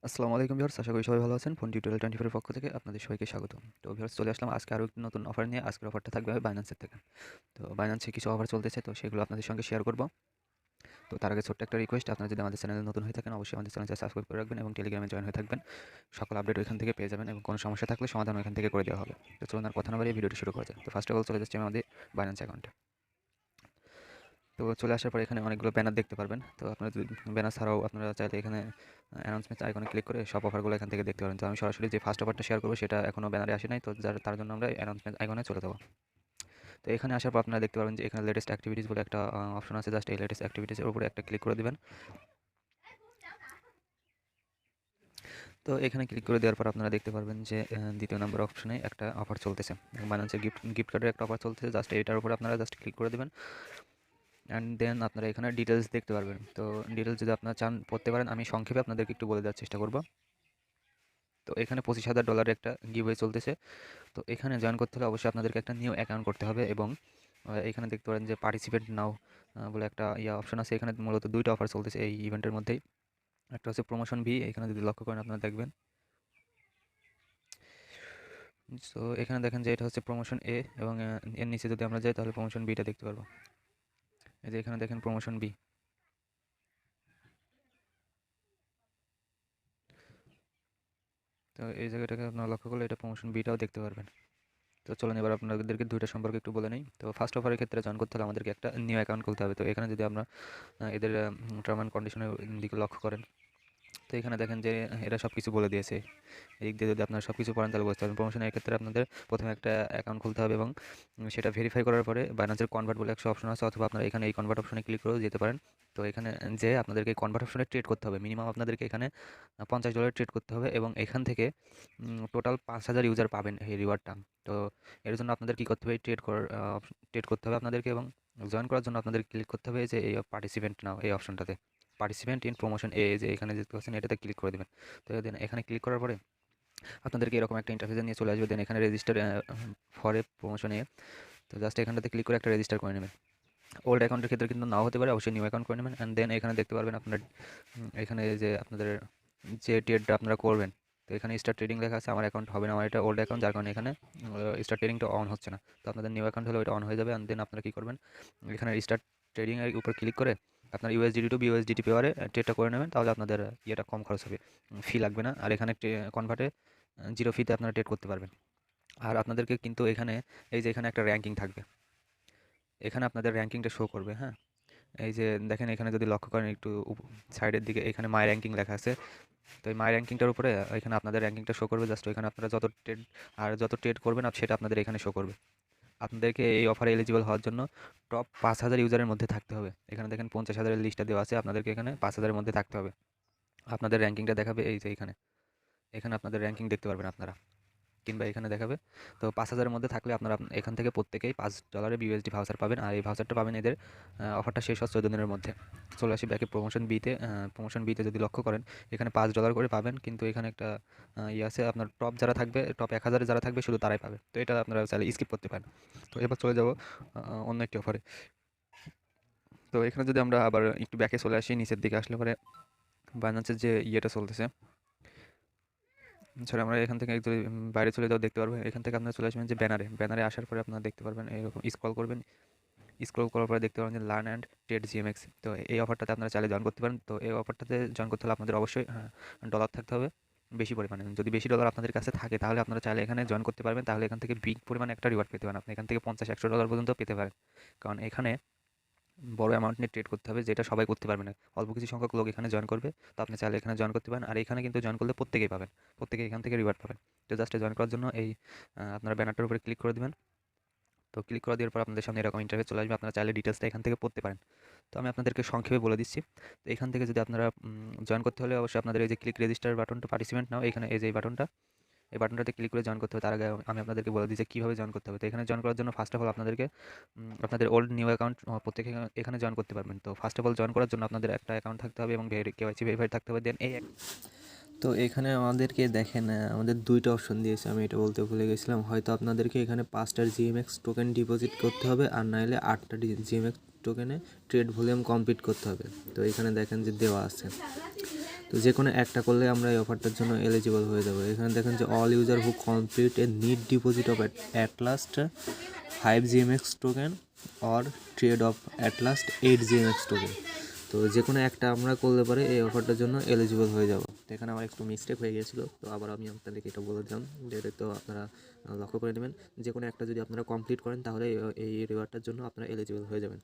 আসসালামু আলাইকুম ভিউয়ার্স, আশা করি সবাই ভালো আছেন। ফোন টিউটোরিয়াল 24 এর পক্ষ থেকে আপনাদের সবাইকে স্বাগতম। তো ভিউয়ার্স, চলে আসলাম আজকে আরও একটি নতুন অফার নিয়ে। আজকের অফারটা থাকবে বাইন্যান্সের থেকে। তো বাইন্যান্সে কিছু অফার চলতেছে, তো সেগুলো আপনাদের সঙ্গে শেয়ার করব। তো তার আগে ছোট্ট একটা রিকোয়েস্ট, আপনারা যদি আমাদের চ্যানেলে নতুন হয়ে থাকেন অবশ্যই আমাদের চ্যানেলটা সাবস্ক্রাইব করে রাখবেন এবং টেলিগ্রামে জয়েন হয়ে থাকবেন। সকল আপডেট ওইখান থেকে পেয়ে যাবেন এবং কোনো সমস্যা থাকলে সমাধান ওইখান থেকে করে দেওয়া হবে। তো চলুন আর কথা না বাড়িয়ে ভিডিওটি শুরু করা যাক। তো ফার্স্ট অফ অল চলে যাচ্ছি আমাদের বাইন্যান্স অ্যাকাউন্টে। তো চলে আসার পরে এখানে অনেকগুলো ব্যানার দেখতে পারবেন। তো আপনারা যদি ব্যানার ছাড়াও আপনারা চাইলে এখানে অ্যানাউন্সমেন্ট আইকনে ক্লিক করে সব অফারগুলো এখান থেকে দেখতে পারেন। তো আমি সরাসরি যে ফার্স্ট অফারটা শেয়ার করবো সেটা এখনও ব্যানারে আসে নাই, তো তার জন্য আমরা অ্যানাউন্সমেন্ট আইকনে চলে যাবো। তো এখানে আসার পর আপনারা দেখতে পাবেন যে এখানে লেটেস্ট অ্যাক্টিভিটিস বলে একটা অপশন আছে। জাস্ট এই লেটেস্ট অ্যাক্টিভিটিসের উপরে একটা ক্লিক করে দিবেন। তো এখানে ক্লিক করে দেওয়ার পর আপনারা দেখতে পারবেন যে দ্বিতীয় নম্বর অপশনে একটা অফার চলতেছে, বানাচ্ছে গিফট কার্ডের একটা অফার চলতেছে। জাস্ট এটার উপরে আপনারা জাস্ট ক্লিক করে দেবেন অ্যান্ড দেন আপনারা এখানে ডিটেলস দেখতে পারবেন। তো ডিটেলস যদি আপনারা চান পড়তে পারেন, আমি সংক্ষেপে আপনাদেরকে একটু বলে দেওয়ার চেষ্টা করব। তো এখানে $25,000 একটা গিভওয়ে চলতেছে। তো এখানে জয়েন করতে হলে অবশ্যই আপনাদেরকে একটা নিউ অ্যাকাউন্ট করতে হবে এবং এখানে দেখতে পারেন যে পার্টিসিপেট নাও বলে একটা অপশন আছে। এখানে মূলত দুইটা অফার চলতেছে এই ইভেন্টের মধ্যেই। একটা হচ্ছে প্রমোশন ভি, এখানে যদি লক্ষ্য করেন আপনারা দেখবেন। সো এখানে দেখেন যে এটা হচ্ছে প্রমোশন এ এবং এর নিচে যদি আমরা যাই তাহলে প্রমোশন বিটা দেখতে পারবো। এই যে এখানে দেখেন প্রমোশন বি। তো এই জায়গাটাকে আপনারা লক্ষ্য করলে এটা প্রমোশন বিটাও দেখতে পারবেন। তো চলুন এবার আপনাদেরকে দুইটা সম্পর্কে একটু বলে নিই। তো ফার্স্ট অফারের ক্ষেত্রে জয়েন করতে হলে আমাদেরকে একটা নিউ অ্যাকাউন্ট খুলতে হবে। তো এখানে যদি আমরা এদের টার্ম অ্যান্ড কন্ডিশনের দিকে লক্ষ্য করেন, তো এখানে দেখেন যে এরা সব কিছু বলে দিয়েছে। এদিক দিয়ে যদি আপনারা সব কিছু পড়েন তাহলে বুঝতে পারবেন। প্রমোশনের ক্ষেত্রে আপনাদের প্রথমে একটা অ্যাকাউন্ট খুলতে হবে এবং সেটা ভেরিফাই করার পরে বাইন্যান্সের কনভার্ট বলে একটা অপশন আছে, অথবা আপনারা এখানে এই কনভার্ট অপশনে ক্লিক করেও যেতে পারেন। তো এখানে যে আপনাদেরকে কনভার্ট অপশনে ট্রেড করতে হবে, মিনিমাম আপনাদেরকে এখানে $50 ট্রেড করতে হবে এবং এখান থেকে টোটাল 5,000 ইউজার পাবেন এই রিওয়ার্ডটা। তো এর জন্য আপনাদের কী করতে হবে, ট্রেড করতে হবে আপনাদেরকে এবং জয়েন করার জন্য আপনাদের ক্লিক করতে হবে যে এই পার্টিসিপেন্ট নাও এই অপশনটাতে, পার্টিসিপেন্ট ইন প্রমোশন এ, যে এখানে দেখতে পাচ্ছেন এটাতে ক্লিক করে দেবেন। তো দেন এখানে ক্লিক করার পরে আপনাদেরকে এরকম একটা ইন্টারফেসে নিয়ে চলে আসবে। দেন এখানে রেজিস্টার ফর এ প্রমোশন এ, তো জাস্ট এখানটাতে ক্লিক করে একটা রেজিস্টার করে নেবেন। ওল্ড অ্যাকাউন্টের ক্ষেত্রে কিন্তু নাও হতে পারে, অবশ্যই নিউ অ্যাকাউন্ট করে নেবেন। অ্যান্ড দেন এখানে দেখতে পারবেন আপনার এখানে যে আপনাদের যে ট্রেডটা আপনারা করবেন, তো এখানে স্টার্ট ট্রেডিং লেখা আছে। আমার অ্যাকাউন্ট হবে না, আমার এটা ওল্ড অ্যাকাউন্ট, যার কারণে এখানে স্টার্ট ট্রেডিংটা অন হচ্ছে না। তো আপনাদের নিউ অ্যাকাউন্ট হলে ওইটা অন হয়ে যাবে। অ্যান্ড দেন আপনারা কী করবেন, এখানে স্টার্ট ট্রেডিংয়ের উপর ক্লিক করে আপনার ইউএসডিটি টু বিউএসডিটি পেয়ারে ট্রেডটা করে নেবেন। তাহলে আপনাদের ইয়েটা কম খরচ হবে, ফি লাগবে না। আর এখানে কনভার্টে 0 ফিতে আপনারা ট্রেড করতে পারবেন। আর আপনাদেরকে কিন্তু এখানে এই যে এখানে একটা র্যাঙ্কিং থাকবে, এখানে আপনাদের র্যাঙ্কিংটা শো করবে। হ্যাঁ, এই যে দেখেন এখানে যদি লক্ষ্য করেন একটু সাইডের দিকে, এখানে মাই র্যাঙ্কিং লেখা আছে। তো এই মাই র্যাঙ্কিংটার উপরে এখানে আপনাদের র্যাঙ্কিংটা শো করবে। জাস্ট ওইখানে আপনারা যত ট্রেড করবেন সেটা আপনাদের এখানে শো করবে। আপনাদেরকে এই অফারে এলিজিবল হওয়ার জন্য টপ 5,000 ইউজারের মধ্যে থাকতে হবে। এখানে দেখেন 50,000-এর লিস্টটা দেওয়া আছে, আপনাদেরকে এখানে 5,000-এর মধ্যে থাকতে হবে। আপনাদের র্যাঙ্কিংটা দেখাবে এই যে এখানে, এখানে আপনাদের র্যাঙ্কিং দেখতে পারবেন আপনারা, কিংবা এখানে দেখাবে। তো 5,000-এর মধ্যে থাকলে আপনারা এখান থেকে প্রত্যেকেই $5 বিউএসডি ভাউচার পাবেন। আর এই ভাউচারটা পাবেন এদের অফারটা শেষ হয় 14 দিনের মধ্যে। চলে আসি ব্যাকে প্রমোশন বিতে যদি লক্ষ্য করেন এখানে $5 করে পাবেন, কিন্তু এখানে একটা আছে, আপনার টপ যারা থাকবে, টপ 1,000-এ যারা থাকবে শুধু তারাই পাবে। তো এটা আপনারা চাইলে স্কিপ করতে পারেন। তো এবার চলে যাব অন্য একটি অফারে। তো এখানে যদি আমরা আবার একটু ব্যাকে চলে আসি, নিচের দিকে আসলে পরে বাইন্যান্সের যে ইয়েটা চলতেছে, ছাড়া আমরা এখান থেকে যদি বাইরে চলে যাও দেখতে পারবো। এখান থেকে আপনারা চলে আসবেন যে ব্যানারে আসার পরে আপনারা দেখতে পারবেন এরকম স্ক্রল করবেন। স্ক্রল করার পরে দেখতে পাবেন যে লার্ন অ্যান্ড ট্রেড জিএমএক্স। তো এই অফারটাতে আপনারা চাইলে জয়েন করতে পারেন। তো এই অফারটাতে জয়েন করতে হলে আপনাদের অবশ্যই ডলার থাকতে হবে বেশি পরিমাণে। যদি বেশি ডলার আপনাদের কাছে থাকে তাহলে আপনারা চাইলে এখানে জয়েন করতে পারবেন। তাহলে এখান থেকে বিগ পরিমাণে একটা রিওয়ার্ড পেতে পারেন। আপনি এখান থেকে $50-100 পর্যন্ত পেতে পারেন। কারণ এখানে বড় অ্যামাউন্ট নিয়ে ট্রেড করতে হবে, যেটা সবাই করতে পারবে না। অল্প কিছু সংখ্যক লোক এখানে জয়েন করবে। তো আপনি চাইলে এখানে জয়েন করতে পারেন। আর এখানে কিন্তু জয়েন করলে প্রত্যেকেই পাবেন, প্রত্যেকে এখান থেকে রিওয়ার্ড পাবেন। তো জাস্ট জয়েন করার জন্য এই আপনারা ব্যানারটার উপরে ক্লিক করে দেবেন। তো ক্লিক করে দেওয়ার পর আপনাদের সামনে এরকম ইন্টারফেস চলে আসবে। আপনারা চাইলে ডিটেলসটা এখান থেকে পড়তে পারেন। তো আমি আপনাদেরকে সংক্ষেপে বলে দিচ্ছি। তো এখান থেকে যদি আপনারা জয়েন করতে হলে অবশ্যই আপনাদের এই যে ক্লিক রেজিস্টার বাটনটা, পার্টিসিপেন্ট নাও, এখানে এই যে এই বাটনটাতে ক্লিক করে জয়েন করতে হবে। তার আগে আমি আপনাদেরকে বলে দিই যে কীভাবে জয়েন করতে হবে। তো এখানে জয়েন করার জন্য ফার্স্ট অফ অল আপনাদেরকে আপনাদের ওল্ড নিউ অ্যাকাউন্ট প্রত্যেকে এখানে জয়েন করতে পারবেন। তো ফার্স্ট অফ অল জয়েন করার জন্য আপনাদের একটা অ্যাকাউন্ট থাকতে হবে এবং কেওয়াইসি ভেরিফাইড থাকতে হবে। দেন তো এখানে আমাদেরকে দেখেন আমাদের দুইটা অপশন দিয়েছে, আমি এটা বলতে ভুলে গেছিলাম। হয়তো আপনাদেরকে এখানে 5টা জিএমএক্স টোকেন ডিপোজিট করতে হবে, আর নাহলে 8টা জিএমএক্স টোকেনে ট্রেড ভলিউম কমপ্লিট করতে হবে। তো এখানে দেখেন যে দেওয়া আছে। তো তো যে কোনো একটা করলে আমরা এই অফারটার জন্য এলিজিবল হয়ে যাবো। এখানে দেখেন যে all user who complete a net deposit of at last 5 GMX token or trade of at last 8 GMX token. তো যে কোনো একটা আমরা করলে পরে এই অফারটার জন্য এলিজিবল হয়ে যাব। তো এখানে আমার একটু মিস্টেক হয়ে গিয়েছিলো, তো আবার আমি আপনাদেরকে এটা বলে দিলাম যে এটা তো আপনারা লক্ষ্য করে নেবেন। যে কোনো একটা যদি আপনারা কমপ্লিট করেন তাহলে এই রিওয়ার্ডটার জন্য আপনারা এলিজিবল হয়ে যাবেন।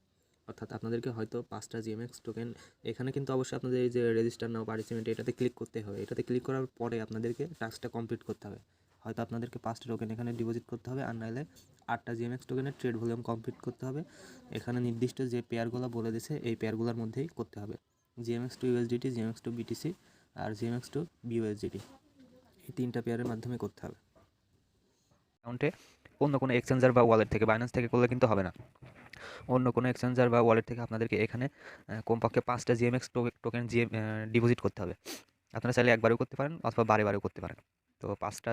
অর্থাৎ আপনাদেরকে হয়তো 5টা GMX টোকেন, এখানে কিন্তু অবশ্যই আপনাদের এই যে রেজিস্টার নাও পার্টিসিপেন্ট এটাতে ক্লিক করতে হবে। এটাতে ক্লিক করার পরে আপনাদেরকে টাস্কটা কমপ্লিট করতে হবে। হয়তো আপনাদেরকে 5টা টোকেন এখানে ডিপোজিট করতে হবে, আর নাহলে 8টা GMX টোকেনের ট্রেড ভলিউম কমপ্লিট করতে হবে। এখানে নির্দিষ্ট যে পেয়ারগুলো বলে দিয়েছে এই পেয়ারগুলোর মধ্যেই করতে হবে। GMX to USDT, GMX to BTC আর GMX টু BUSDT, এই 3টা পেয়ারের মাধ্যমে করতে হবে। অ্যাকাউন্টে অন্য কোনো এক্সচেঞ্জার বা ওয়ালেট থেকে, বাইন্যান্স থেকে করলে কিন্তু হবে না। অন্য কোনো এক্সচেঞ্জার বা ওয়ালেট থেকে আপনাদেরকে এখানে কমপক্ষে 5টা জিএমএক্স টোকেন ডিপোজিট করতে হবে। আপনারা চাইলে একবারেও করতে পারেন অথবা বারে বারেও করতে পারেন। তো 5টা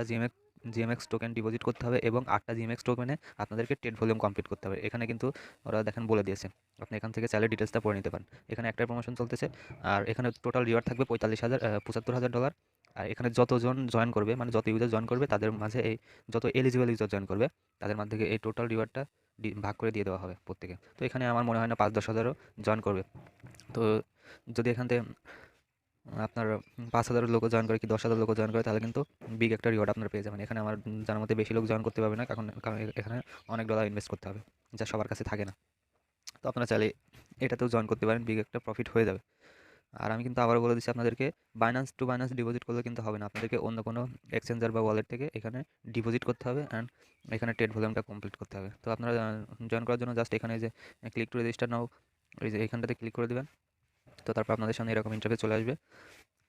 জিএমএক্স টোকেন ডিপোজিট করতে হবে এবং 8টা জিএমএক্স টোকেনে আপনাদেরকে ট্রেড ভলিউম কমপ্লিট করতে হবে। এখানে কিন্তু ওরা দেখেন বলে দিয়েছে, আপনি এখান থেকে চাইলে ডিটেলসটা পড়ে নিতে পারেন। এখানে একটাই প্রমোশন চলতেছে, আর এখানে টোটাল রিওয়ার্ড থাকবে $75,000। আর এখানে যতজন জয়েন করবে, মানে যত ইউজার জয়েন করবে তাদের মাঝে এই যত এলিজিবল ইউজার জয়েন করবে তাদের মাঝে এই টোটাল রিওয়ার্ডটা ভাগ করে দিয়ে দেওয়া হবে প্রত্যেকে। তো এখানে আমার মনে হয় না 5-10 হাজারও জয়েন করবে। তো যদি এখান থেকে আপনার 5,000 লোকও জয়েন করে কি 10,000 লোকও জয়েন করে তাহলে কিন্তু বিগ একটা রিওয়ার্ড আপনারা পেয়ে যাবেন। এখানে আমার জানার মতে বেশি লোক জয়েন করতে পারবে না, কারণ কারণ এখানে অনেক ডলার ইনভেস্ট করতে হবে, যা সবার কাছে থাকে না। তো আপনারা চাইলে এটাতেও জয়েন করতে পারেন, বিগ একটা প্রফিট হয়ে যাবে। আর আমি কিন্তু আবারও বলে দিচ্ছি আপনাদেরকে, বাইন্যান্স টু বাইন্যান্স ডিপোজিট করলে কিন্তু হবে না, আপনাদেরকে অন্য কোনো এক্সচেঞ্জার বা ওয়ালেট থেকে এখানে ডিপোজিট করতে হবে অ্যান্ড এখানে ট্রেড ভলিউমটা কমপ্লিট করতে হবে। তো আপনারা জয়েন করার জন্য জাস্ট এখানে যে ক্লিক টু রেজিস্টার নাও, এই যে এখানটাতে ক্লিক করে দেবেন। তো তারপর আপনাদের সামনে এরকম ইন্টারফেস চলে আসবে।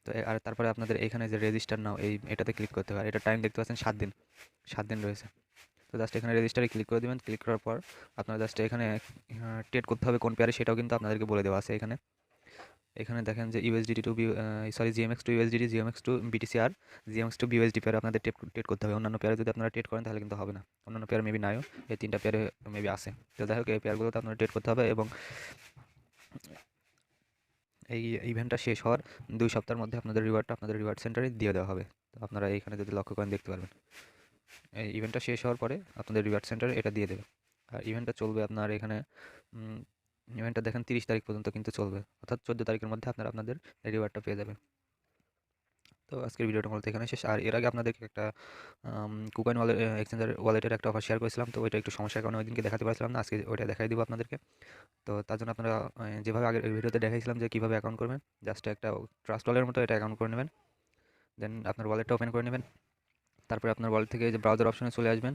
তো আর তারপরে আপনাদের এখানে যে রেজিস্টার নাও এটাতে ক্লিক করতে হবে। আর এটা টাইম দেখতে পাচ্ছেন 7 দিন রয়েছে। তো জাস্ট এখানে রেজিস্টারে ক্লিক করে দেবেন। ক্লিক করার পর আপনারা জাস্ট এখানে ট্রেড করতে হবে কোন পেয়ারে সেটাও কিন্তু আপনাদেরকে বলে দেওয়া আছে এখানে। এখানে দেখেন যে USDT to GMX to USDT, GMX to BTC আর জিএমএক্স টু বিউএসডি পেয়ারে আপনাদের ট্রেড করতে হবে। অন্যান্য পেয়ারে যদি আপনারা ট্রেড করেন তাহলে কিন্তু হবে না। অন্যান্য পেয়ার মেবি নাইও, এই 3টা পেয়ারে মেবি আছে। তো যাই হোক এই পেয়ারগুলোতে আপনারা ট্রেড করতে হবে এবং এই ইভেন্টটা শেষ হওয়ার 2 সপ্তাহের মধ্যে আপনাদের রিওয়ার্ডটা আপনাদের রিওয়ার্ড সেন্টারে দিয়ে দেওয়া হবে। তো আপনারা এইখানে যদি লক্ষ্য করেন দেখতে পারবেন, এই ইভেন্টটা শেষ হওয়ার পরে আপনাদের রিওয়ার্ড সেন্টারে এটা দিয়ে দেবে। আর ইভেন্টটা চলবে আপনার এখানে ইভেন্টটা দেখেন 30 তারিখ পর্যন্ত কিন্তু চলবে, অর্থাৎ 14 তারিখের মধ্যে আপনারা আপনাদের রিওয়ার্ডটা পেয়ে যাবেন। তো আজকের ভিডিওটা মূলত এখানে শেষ। আর এর আগে আপনাদেরকে একটা কুকয়েন ওয়ালেট এক্সচেঞ্জার ওয়ালেটের একটা অফার শেয়ার করেছিলাম, তো ওইটা একটু সমস্যার কারণে ওইদিনকে দেখাতে পারছিলাম না, আজকে ওইটা দেখাই দিব আপনাদেরকে। তো তার জন্য আপনারা যেভাবে আগের ভিডিওতে দেখাইছিলাম যে কীভাবে অ্যাকাউন্ট করবেন, জাস্ট একটা ট্রাস্ট ওয়ালের মতো এটা অ্যাকাউন্ট করে নেবেন। দেন আপনার ওয়ালেটটা ওপেন করে নেবেন। তারপরে আপনার ওয়ালেট থেকে যে ব্রাউজার অপশনে চলে আসবেন।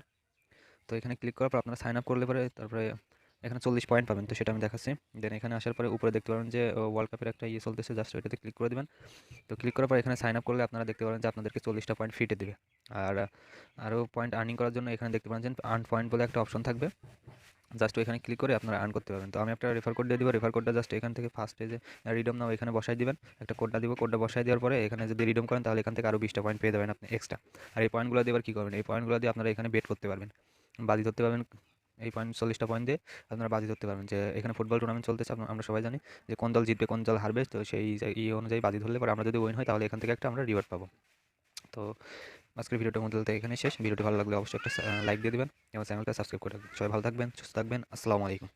তো এখানে ক্লিক করার পর আপনারা সাইন আপ করলে পরে তারপরে এখানে 40 পয়েন্ট পাবেন, তো সেটা আমি দেখাচ্ছি। দেন এখানে আসার পরে উপরে দেখতে পাবেন যে ওয়ার্ল্ড কাপের একটা চলতেছে, জাস্ট ওইটাতে ক্লিক করে দেবেন। তো ক্লিক করার পর এখানে সাইন আপ করলে আপনারা দেখতে পারেন যে আপনাদেরকে 40টা পয়েন্ট ফ্রিতে দেবে। আর আরও পয়েন্ট আর্নিং করার জন্য এখানে দেখতে পাচ্ছেন আর্ন পয়েন্ট বলে একটা অপশন থাকবে, জাস্ট ওইখানে ক্লিক করে আপনারা আর্ন করতে পারবেন। তো আমি একটা রেফার কোড দিয়ে দিব, রেফার কোডটা জাস্ট এখান থেকে ফার্স্টে যে রিডম নাও এখানে বসাই দিবেন, একটা কোডটা দিব, কোডটা বসাই দেওয়ার পরে এখানে যদি রিডম করেন তাহলে এখান থেকে আরও 20টা পয়েন্ট পেয়ে যাবেন আপনি এক্সট্রা। আর এই পয়েন্টগুলো দিয়ে এবার কী করবেন, এই পয়েন্টগুলো দিয়ে আপনারা এখানে বেট করতে পারবেন, বাজি ধরতে পারবেন। এই 40টা পয়েন্ট দিয়ে আপনারা বাজি ধরতে পারবেন যে এখানে ফুটবল টুর্নামেন্ট চলতেছে, আমরা সবাই জানি যে কোন দল জিতবে কোন দল হারবে। তো সেই অনুযায়ী বাজি ধরলে পরে আমরা যদি উইন হয় তাহলে এখান থেকে একটা আমরা রিওয়ার্ড পাবো। তো আজকের ভিডিওটার মধ্যে এখানে শেষ। ভিডিওটি ভালো লাগলে অবশ্যই একটা লাইক দিয়ে দেবেন এবং চ্যানেলটা সাবস্ক্রাইব করে রাখবেন। সবাই ভালো থাকবেন, সুস্থ থাকবেন। আসসালামু আলাইকুম।